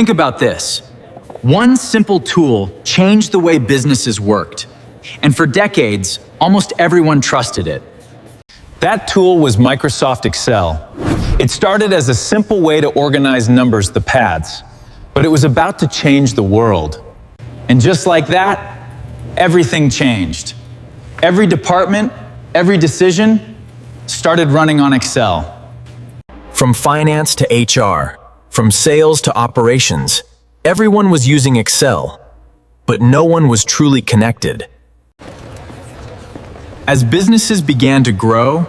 Think about this. One simple tool changed the way businesses worked. And for decades, almost everyone trusted it. That tool was Microsoft Excel. It started as a simple way to organize numbers, the pads, but it was about to change the world. And just like that, everything changed. Every department, every decision started running on Excel. From finance to HR, from sales to operations, everyone was using Excel, but no one was truly connected. As businesses began to grow,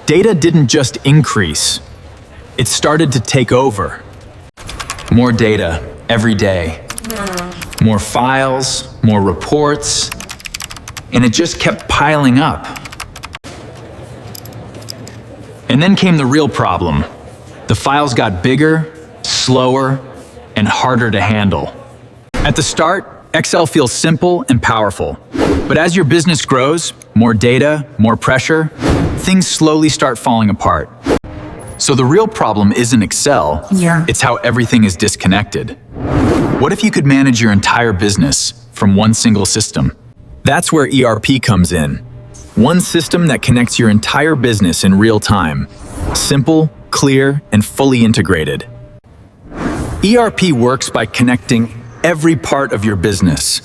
data didn't just increase, it started to take over. More data every day, more files, more reports, and it just kept piling up. And then came the real problem. The files got bigger, slower, and harder to handle. At the start, Excel feels simple and powerful. But as your business grows, more data, more pressure, things slowly start falling apart. So the real problem isn't Excel, it's how everything is disconnected. What if you could manage your entire business from one single system? That's where ERP comes in. One system that connects your entire business in real time. Simple, clear, and fully integrated. ERP works by connecting every part of your business.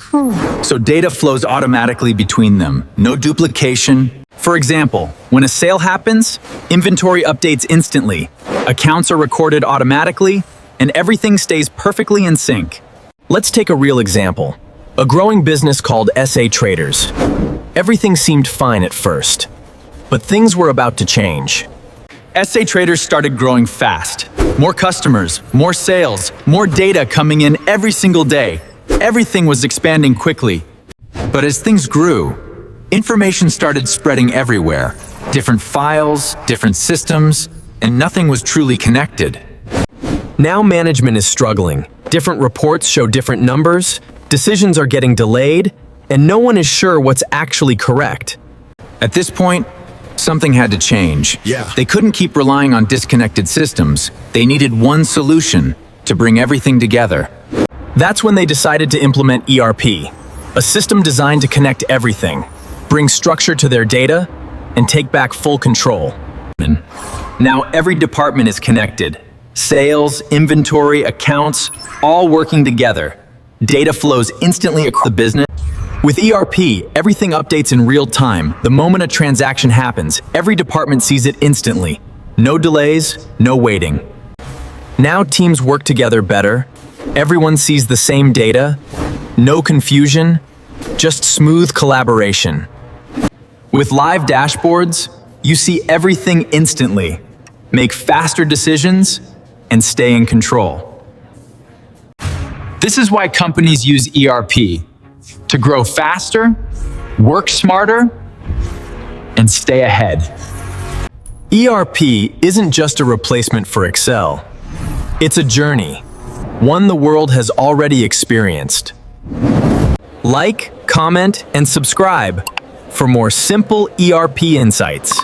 So data flows automatically between them, no duplication. For example, when a sale happens, inventory updates instantly, accounts are recorded automatically, and everything stays perfectly in sync. Let's take a real example. A growing business called SA Traders. Everything seemed fine at first, but things were about to change. SA Traders started growing fast. More customers, more sales, more data coming in every single day. Everything was expanding quickly. But as things grew, information started spreading everywhere. Different files, different systems, and nothing was truly connected. Now management is struggling. Different reports show different numbers, decisions are getting delayed, and no one is sure what's actually correct. At this point, something had to change. They couldn't keep relying on disconnected systems. They needed one solution to bring everything together. That's when they decided to implement ERP, a system designed to connect everything, bring structure to their data, and take back full control. Now every department is connected. Sales, inventory, accounts, all working together. Data flows instantly across the business. With ERP, everything updates in real time. The moment a transaction happens, every department sees it instantly. No delays, no waiting. Now teams work together better. Everyone sees the same data. No confusion, just smooth collaboration. With live dashboards, you see everything instantly, make faster decisions, and stay in control. This is why companies use ERP. To grow faster, work smarter, and stay ahead. ERP isn't just a replacement for Excel. It's a journey, one the world has already experienced. Like, comment, and subscribe for more simple ERP insights.